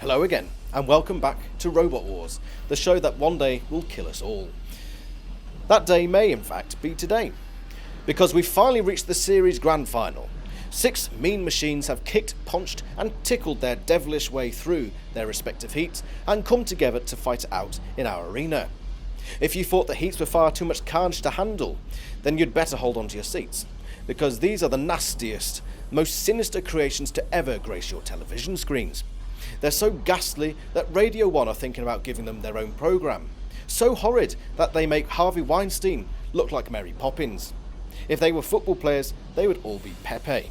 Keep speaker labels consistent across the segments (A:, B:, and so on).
A: Hello again, and welcome back to Robot Wars, the show that one day will kill us all. That day may in fact be today, because we've finally reached the series grand final. 6 mean machines have kicked, punched and tickled their devilish way through their respective heats and come together to fight it out in our arena. If you thought the heats were far too much carnage to handle, then you'd better hold on to your seats, because these are the nastiest, most sinister creations to ever grace your television screens. They're so ghastly that Radio 1 are thinking about giving them their own programme. So horrid that they make Harvey Weinstein look like Mary Poppins. If they were football players, they would all be Pepe.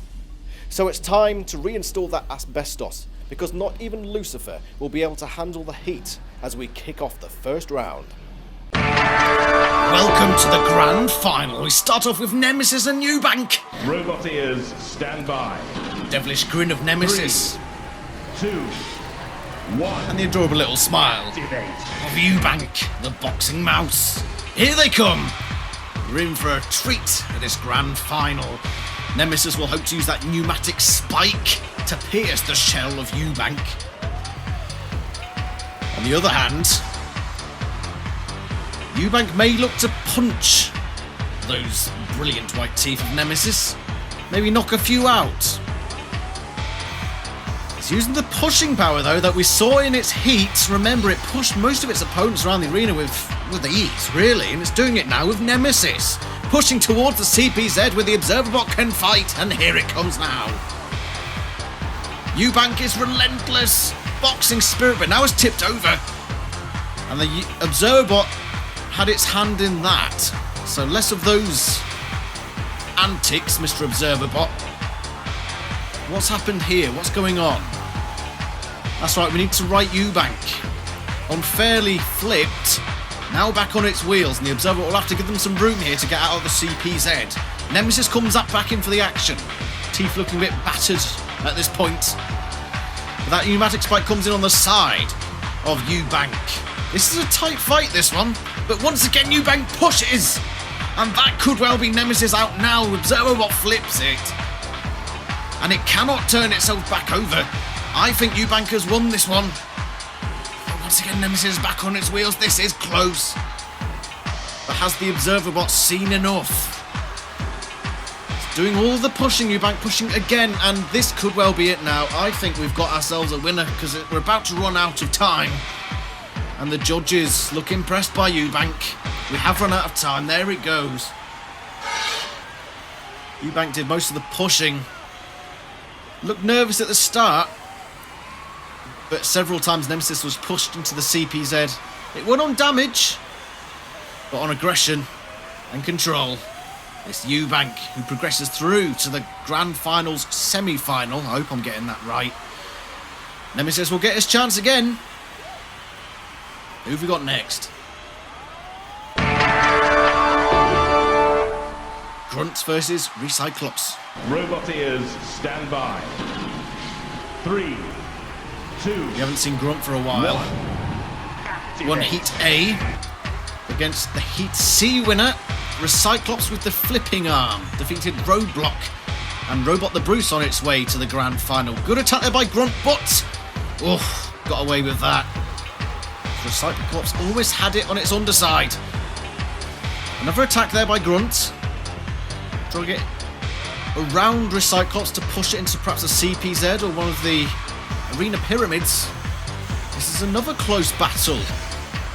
A: So it's time to reinstall that asbestos, because not even Lucifer will be able to handle the heat as we kick off the first round.
B: Welcome to the grand final. We start off with Nemesis and Eubank.
C: Robot ears, stand by.
B: Devilish grin of Nemesis.
C: 3, 2, 1.
B: And the adorable little smile of Eubank, the boxing mouse. Here they come. We're in for a treat at this grand final. Nemesis will hope to use that pneumatic spike to pierce the shell of Eubank. On the other hand, Eubank may look to punch those brilliant white teeth of Nemesis. Maybe knock a few out. It's using the pushing power though that we saw in its heat. Remember, it pushed most of its opponents around the arena with ease, really, and it's doing it now with Nemesis. Pushing towards the CPZ where the Observer Bot can fight, and here it comes now. Eubank is relentless, boxing spirit, but now it's tipped over. And the Observer Bot had its hand in that. So less of those antics, Mr. Observer Bot. What's happened here? What's going on? That's right, we need to right Eubank. Unfairly flipped. Now back on its wheels, and the Observer will have to give them some room here to get out of the CPZ. Nemesis comes up back in for the action. Teeth looking a bit battered at this point. But that pneumatic spike comes in on the side of Eubank. This is a tight fight, this one. But once again, Eubank pushes. And that could well be Nemesis out now. Observer Bot flips it. And it cannot turn itself back over. I think Eubank has won this one. Once again, Nemesis is back on its wheels. This is close. But has the Observer Bot seen enough? It's doing all the pushing, Eubank pushing again, and this could well be it now. I think we've got ourselves a winner because we're about to run out of time. And the judges look impressed by Eubank. We have run out of time. There it goes. Eubank did most of the pushing. Looked nervous at the start. But several times Nemesis was pushed into the CPZ. It won on damage, but on aggression and control. It's Eubank who progresses through to the Grand Finals semi-final. I hope I'm getting that right. Nemesis will get his chance again. Who have we got next? Grunts versus Cyclops.
C: Robot ears, stand by. 3, 2.
B: We haven't seen Grunt for a while. Won Heat A against the Heat C winner, Cyclops with the flipping arm. Defeated Roadblock and Robot the Bruce on its way to the grand final. Good attack there by Grunt, but got away with that. Cyclops always had it on its underside. Another attack there by Grunt. Trying to get around Cyclops to push it into perhaps a CPZ or one of the arena pyramids. This is another close battle.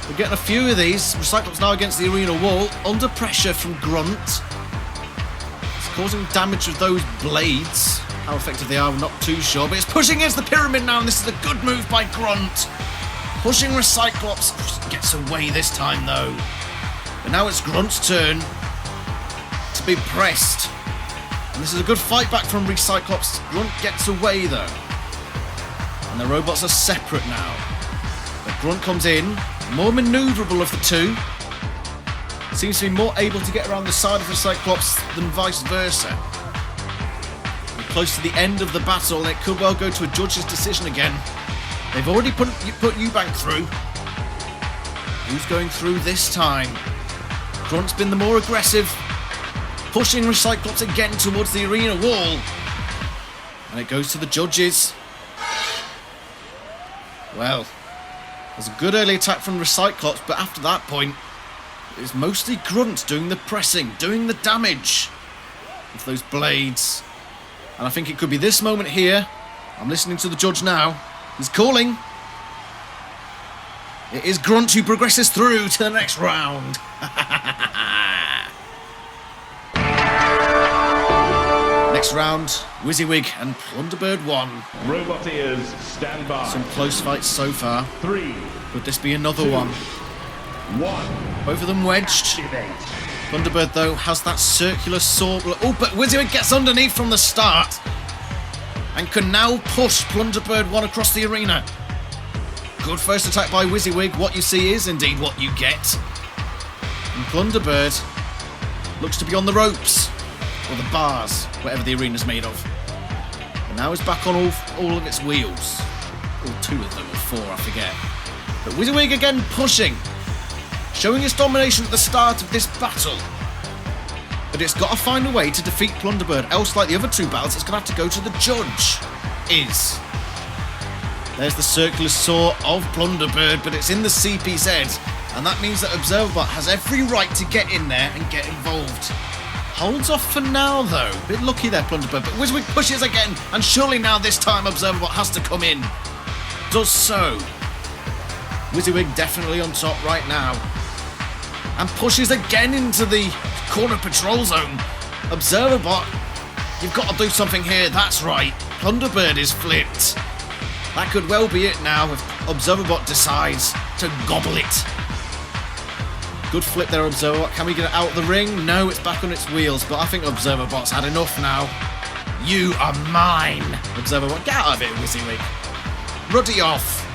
B: We're getting a few of these. Cyclops now against the arena wall, under pressure from Grunt. It's causing damage with those blades. How effective they are, we're not too sure, but it's pushing against the pyramid now, and this is a good move by Grunt. Pushing Cyclops, gets away this time though. But now it's Grunt's turn to be pressed. And this is a good fight back from Cyclops. Grunt gets away though. And the robots are separate now. But Grunt comes in, more manoeuvrable of the two. Seems to be more able to get around the side of the Cyclops than vice versa. We're close to the end of the battle, and it could well go to a judge's decision again. They've already put Eubank through. Who's going through this time? Grunt's been the more aggressive, pushing Cyclops again towards the arena wall. And it goes to the judges. Well, there's a good early attack from Cyclops, but after that point, it was mostly Grunt doing the pressing, doing the damage with those blades. And I think it could be this moment here. I'm listening to the judge now. He's calling. It is Grunt who progresses through to the next round. Next round, Wizzywig and Plunderbird 1.
C: Robot ears, stand by.
B: Some close fights so far.
C: 3,
B: Could this be another
C: 2,
B: one?
C: 1.
B: Both of them wedged. Plunderbird, though, has that circular saw. Oh, but Wizzywig gets underneath from the start and can now push Plunderbird 1 across the arena. Good first attack by Wizzywig. What you see is indeed what you get. And Plunderbird looks to be on the ropes, or the bars, whatever the arena's made of. And now it's back on all of its wheels. Or 2 of them, or 4, I forget. But Wizzywig again pushing, showing its domination at the start of this battle. But it's got to find a way to defeat Plunderbird, else like the other 2 battles, it's going to have to go to the judge. There's the circular saw of Plunderbird, but it's in the CPZ, and that means that ObserverBot has every right to get in there and get involved. Holds off for now, though. Bit lucky there, Plunderbird, but Wizzywig pushes again, and surely now this time ObserverBot has to come in. Does so. Wizzywig definitely on top right now. And pushes again into the corner patrol zone. ObserverBot, you've got to do something here, that's right. Plunderbird is flipped. That could well be it now if ObserverBot decides to gobble it. Good flip there, ObserverBot. Can we get it out of the ring? No, it's back on its wheels, but I think ObserverBot's had enough now. You are mine. ObserverBot, get out of it, Wizzywig. Ruddy off.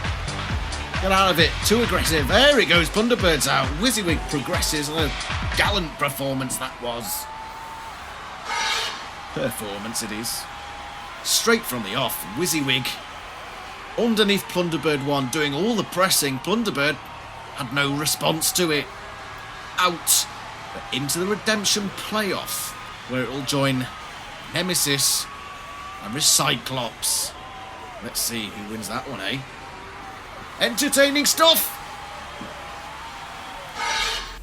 B: Get out of it. Too aggressive. There it goes. Plunderbird's out. Wizzywig progresses. What a gallant performance that was. Performance it is. Straight from the off, Wizzywig underneath Plunderbird 1 doing all the pressing. Plunderbird had no response to it. Out. But into the redemption playoff, where it will join Nemesis and Cyclops. Let's see who wins that one, eh? Entertaining stuff!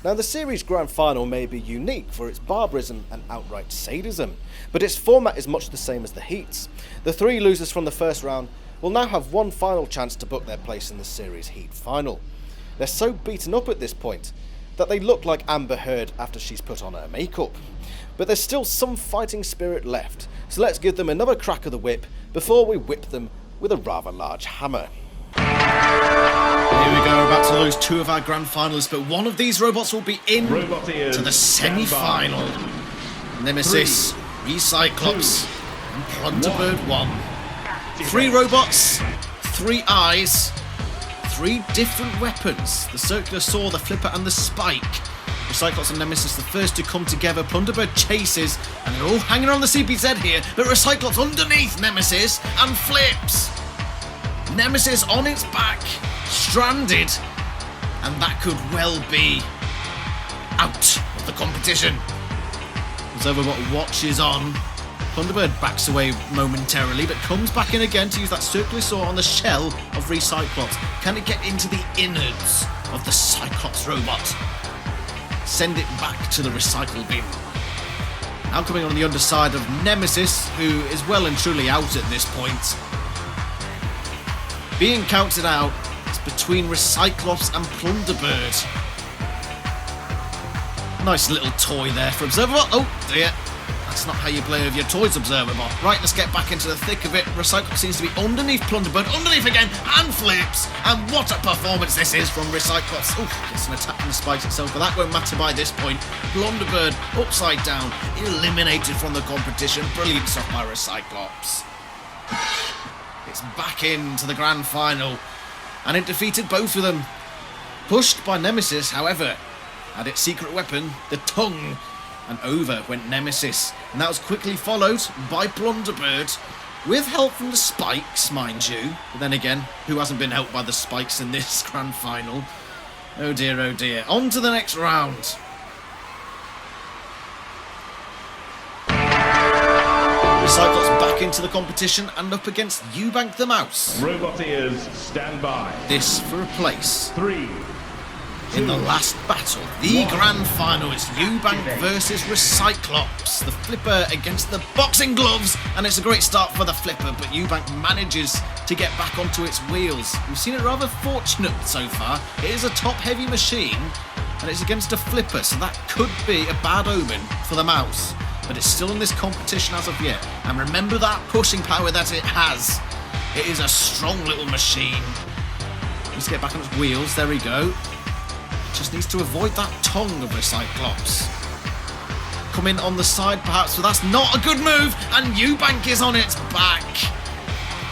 A: Now, the series grand final may be unique for its barbarism and outright sadism, but its format is much the same as the Heats. The 3 losers from the first round will now have one final chance to book their place in the series Heat final. They're so beaten up at this point that they look like Amber Heard after she's put on her makeup. But there's still some fighting spirit left, so let's give them another crack of the whip before we whip them with a rather large hammer.
B: Here we go, we're about to lose 2 of our grand finalists, but one of these robots will be in to the semi-final. Nemesis, Cyclops, and Plunderbird 1. 3 robots, 3 eyes, 3 different weapons. The circular saw, the flipper, and the spike. Cyclops and Nemesis, the first to come together. Plunderbird chases, and they're all hanging on the CPZ here, but Cyclops underneath Nemesis and flips. Nemesis on its back, stranded, and that could well be out of the competition. ObserverBot watches on. Plunderbird backs away momentarily, but comes back in again to use that circular saw on the shell of Cyclops. Can it get into the innards of the Cyclops robot? Send it back to the recycle bin. Now coming on the underside of Nemesis, who is well and truly out at this point. Being counted out, it's between Cyclops and Plunderbird. Nice little toy there for ObserverBot. Oh dear, that's not how you play with your toys, ObserverBot. Right, let's get back into the thick of it. Cyclops seems to be underneath Plunderbird, underneath again, and flips. And what a performance this is from Cyclops. Oh, gets an attack from the spikes itself, but that won't matter by this point. Plunderbird upside down, eliminated from the competition. Brilliant stuff by Cyclops. It's back into the grand final, and it defeated both of them. Pushed by Nemesis, however, had its secret weapon, the tongue, and over went Nemesis. And that was quickly followed by Plunderbird, with help from the spikes, mind you. But then again, who hasn't been helped by the spikes in this grand final? Oh dear, oh dear. On to the next round. Cyclops back back into the competition and up against Eubank the Mouse.
C: Robot ears, stand by.
B: This for a place
C: 3.
B: in the last battle, the grand final. It's Eubank versus Cyclops. The flipper against the boxing gloves, and it's a great start for the flipper, but Eubank manages to get back onto its wheels. We've seen it rather fortunate so far. It is a top-heavy machine, and it's against a flipper, so that could be a bad omen for the mouse. But it's still in this competition as of yet. And remember that pushing power that it has. It is a strong little machine. Let's get back on its wheels. There we go. Just needs to avoid that tongue of Cyclops. Come in on the side perhaps, but that's not a good move. And Eubank is on its back.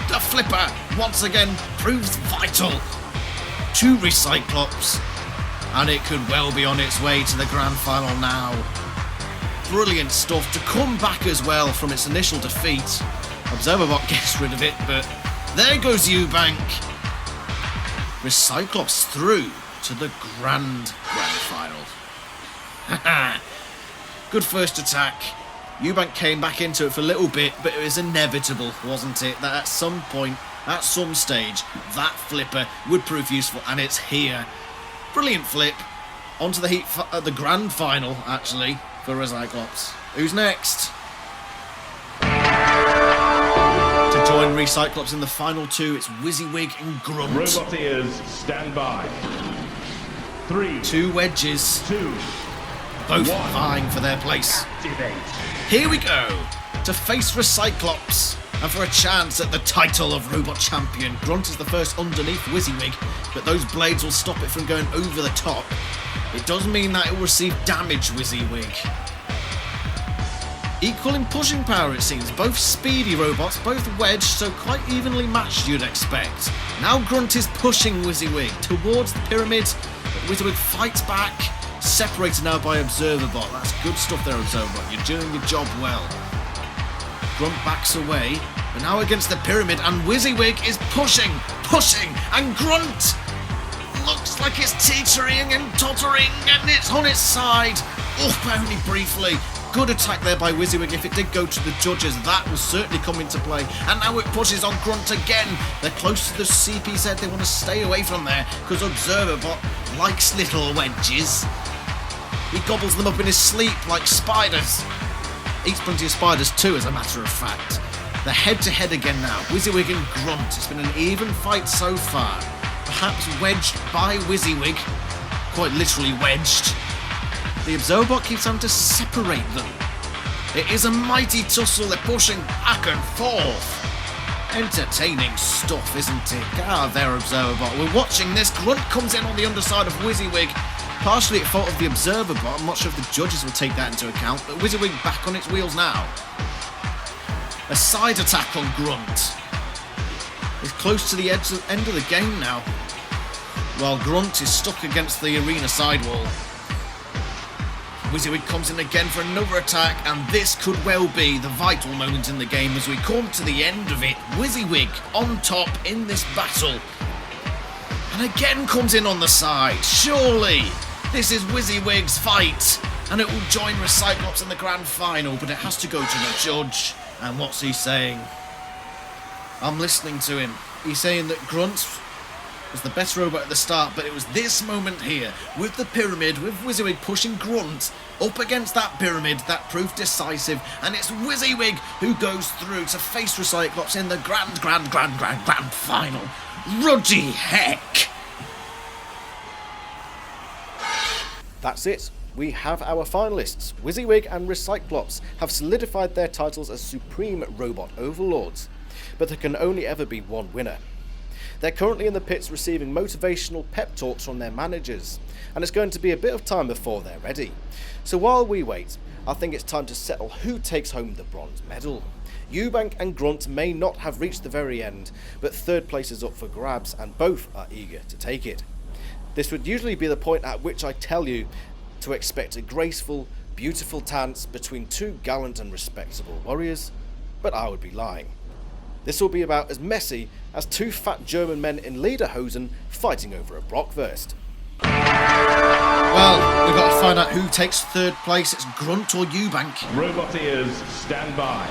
B: The flipper once again proves vital to Cyclops. And it could well be on its way to the grand final now. Brilliant stuff to come back as well from its initial defeat. Observerbot gets rid of it, but there goes Eubank. With Cyclops through to the grand final. Good first attack. Eubank came back into it for a little bit, but it was inevitable, wasn't it? That at some point, at some stage, that flipper would prove useful, and it's here. Brilliant flip. Onto the Heap, the grand final, actually, for Cyclops. Who's next? To join Cyclops in the final two, it's Wizzywig and Grunt.
C: Robot ears, stand by. 3.
B: Two wedges.
C: 2.
B: Both
C: 1.
B: vying for their place.
C: Activate.
B: Here we go. To face Cyclops. And for a chance at the title of Robot Champion. Grunt is the first underneath Wizzywig, but those blades will stop it from going over the top. It does mean that it will receive damage, Wizzywig. Equal in pushing power, it seems. Both speedy robots, both wedged, so quite evenly matched, you'd expect. Now Grunt is pushing Wizzywig towards the pyramid, but Wizzywig fights back, separated now by Observerbot. That's good stuff there, Observerbot. You're doing your job well. Grunt backs away, but now against the pyramid, and Wizzywig is pushing, and Grunt looks like it's teetering and tottering, and it's on its side. Up only briefly. Good attack there by Wizzywig. If it did go to the judges, that will certainly come into play. And now it pushes on Grunt again. They're close to the CPZ. They want to stay away from there because Observerbot likes little wedges. He gobbles them up in his sleep like spiders. Eats plenty of spiders too, as a matter of fact. They're head-to-head again now. Wizzywig and Grunt. It's been an even fight so far. Perhaps wedged by Wizzywig. Quite literally wedged. The Observerbot keeps having to separate them. It is a mighty tussle. They're pushing back and forth. Entertaining stuff, isn't it? Get out of there, Observerbot. We're watching this. Grunt comes in on the underside of Wizzywig. Partially at fault of the Observerbot. I'm not sure if the judges will take that into account, but Wizzywig back on its wheels now. A side attack on Grunt. It's close to the end of the game now. While Grunt is stuck against the arena sidewall. Wizzywig comes in again for another attack, and this could well be the vital moment in the game as we come to the end of it. Wizzywig on top in this battle. And again comes in on the side. Surely this is Wizzywig's fight, and it will join Cyclops in the grand final, but it has to go to the judge. And what's he saying? I'm listening to him. He's saying that Grunt was the best robot at the start, but it was this moment here, with the pyramid, with Wizzywig pushing Grunt up against that pyramid, that proved decisive, and it's Wizzywig who goes through to face Cyclops in the grand final. Ruddy heck!
A: That's it. We have our finalists. Wizzywig and Cyclops have solidified their titles as Supreme Robot Overlords, but there can only ever be one winner. They're currently in the pits receiving motivational pep talks from their managers, and it's going to be a bit of time before they're ready. So while we wait, I think it's time to settle who takes home the bronze medal. Eubank and Grunt may not have reached the very end, but third place is up for grabs, and both are eager to take it. This would usually be the point at which I tell you to expect a graceful, beautiful dance between two gallant and respectable warriors, but I would be lying. This will be about as messy as two fat German men in lederhosen fighting over a Brockwurst.
B: Well, we've got to find out who takes third place. It's Grunt or Eubank.
C: Robot ears, stand by.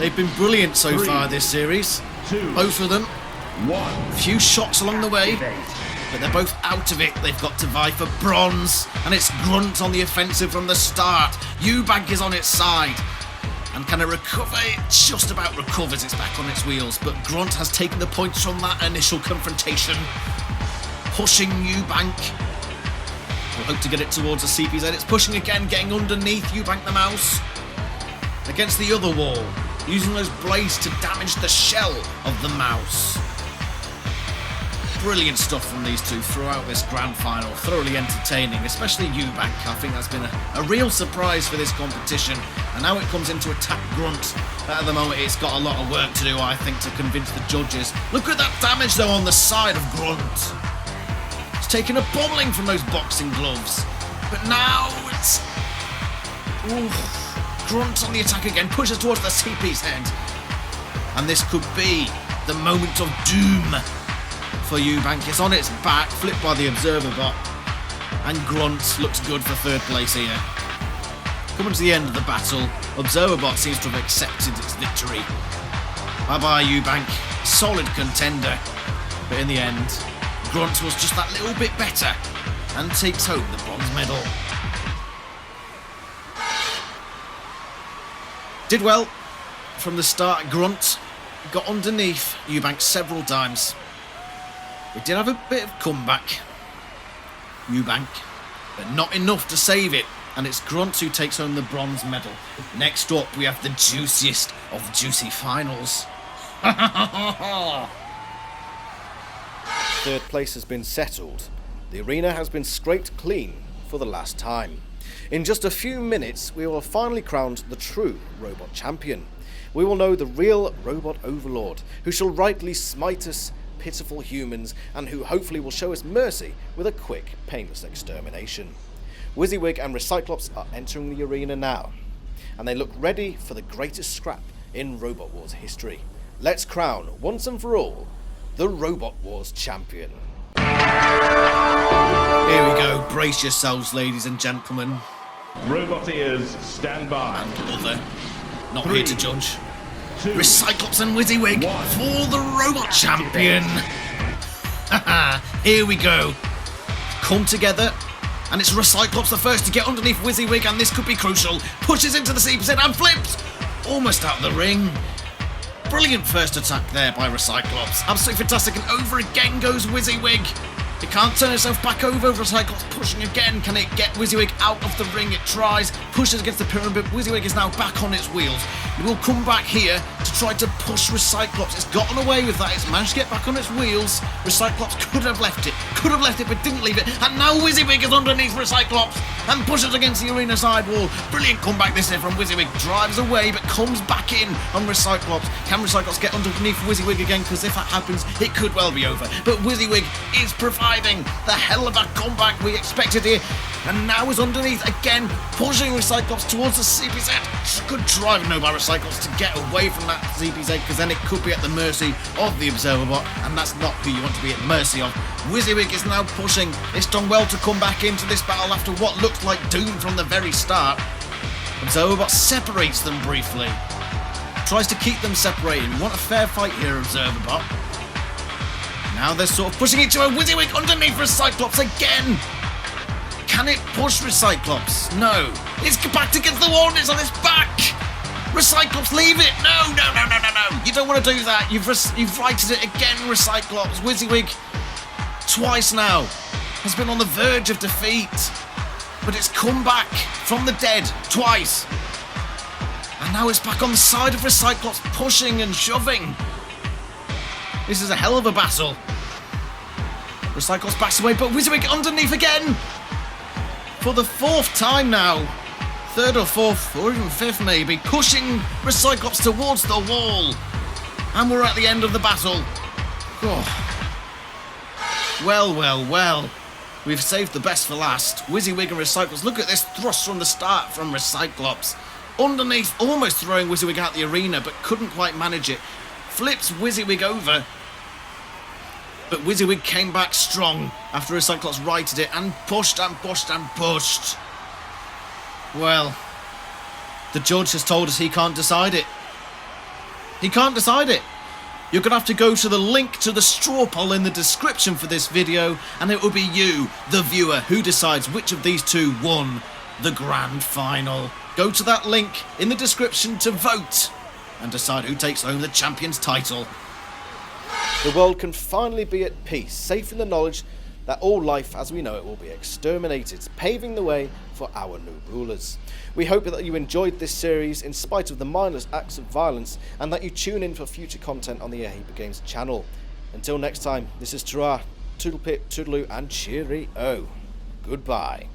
B: They've been brilliant so far this series.
C: 2,
B: Both of them.
C: 1.
B: Few shots along the way, but they're both out of it. They've got to vie for bronze, and it's Grunt on the offensive from the start. Eubank is on its side, and can it recover? It just about recovers. It's back on its wheels, but Grunt has taken the points from that initial confrontation, pushing Eubank. We'll hope to get it towards the CPZ. It's pushing again, getting underneath Eubank the mouse against the other wall, using those blades to damage the shell of the mouse. Brilliant stuff from these two throughout this grand final. Thoroughly entertaining, especially Eubank. I think that's been a real surprise for this competition. And now it comes into attack Grunt. At the moment, it's got a lot of work to do, I think, to convince the judges. Look at that damage, though, on the side of Grunt. It's taken a bombing from those boxing gloves. But now it's... Ooh, Grunt on the attack again, pushes towards the CP's head. And this could be the moment of doom for Eubank. It's on its back, flipped by the observer bot, and Grunt looks good for third place here. Coming to the end of the battle, observer bot seems to have accepted its victory. Bye bye Eubank, solid contender, but in the end, Grunt was just that little bit better and takes home the bronze medal. Did well from the start. Grunt got underneath Eubank several times. It did have a bit of comeback, Eubank, but not enough to save it, and it's Grunt who takes home the bronze medal. Next up, we have the juiciest of juicy finals.
A: Third place has been settled. The arena has been scraped clean for the last time. In just a few minutes, we will have finally crowned the true robot champion. We will know the real robot overlord, who shall rightly smite us pitiful humans, and who hopefully will show us mercy with a quick, painless extermination. Wizzywig and Cyclops are entering the arena now, and they look ready for the greatest scrap in Robot Wars history. Let's crown, once and for all, the Robot Wars champion.
B: Here we go, brace yourselves, ladies and gentlemen.
C: Robot ears, stand by.
B: And other, not
C: 3,
B: here to judge.
C: 2,
B: Cyclops and Wizzywig
C: 1.
B: for the robot champion. Here we go. Come together, and it's Cyclops the first to get underneath Wizzywig, and this could be crucial. Pushes into the CPZ and flips. Almost out of the ring. Brilliant first attack there by Cyclops. Absolutely fantastic, and over again goes Wizzywig. It can't turn itself back over. Cyclops pushing again. Can it get Wizzywig out of the ring? It tries. Pushes against the pyramid. Wizzywig is now back on its wheels. It will come back here to try to push Cyclops. It's gotten away with that. It's managed to get back on its wheels. Cyclops could have left it. But didn't leave it. And now Wizzywig is underneath Cyclops and pushes against the arena side wall. Brilliant comeback this here from Wizzywig. Drives away but comes back in on Cyclops. Can Cyclops get underneath Wizzywig again? Because if that happens, it could well be over. But Wizzywig is providing the hell of a comeback we expected here, and now is underneath again, pushing Cyclops towards the CPZ. Good drive no by Cyclops to get away from that CPZ, because then it could be at the mercy of the observer bot, and that's not who you want to be at the mercy of. Wizzywig is now pushing. It's done well to come back into this battle after what looked like doom from the very start. Observer bot separates them briefly, tries to keep them separated. Want a fair fight here, observer bot. Now they're sort of pushing each other. Wizzywig underneath Cyclops again. Can it push Cyclops? No. It's backed against the wall and it's on its back. Cyclops, leave it. No. You don't want to do that. You've righted it again, Cyclops. Wizzywig, twice now, has been on the verge of defeat. But it's come back from the dead twice. And now it's back on the side of Cyclops, pushing and shoving. This is a hell of a battle. Cyclops backs away, but Wizzywig underneath again. For the fourth time now. Third or fourth, or even fifth maybe. Pushing Cyclops towards the wall. And we're at the end of the battle. Oh. Well. We've saved the best for last. Wizzywig and Cyclops. Look at this thrust from the start from Cyclops. Underneath, almost throwing Wizzywig out the arena, but couldn't quite manage it. Flips Wizzywig over, but Wizzywig came back strong after Cyclops righted it and pushed. Well, the judge has told us he can't decide it. He can't decide it. You're going to have to go to the link to the straw poll in the description for this video, and it will be you, the viewer, who decides which of these two won the grand final. Go to that link in the description to vote and decide who takes home the champion's title.
A: The world can finally be at peace, safe in the knowledge that all life as we know it will be exterminated, paving the way for our new rulers. We hope that you enjoyed this series in spite of the mindless acts of violence, and that you tune in for future content on the Heap Games channel. Until next time, this is Tara, Toodlepip, Toodaloo and Cheerio. Goodbye.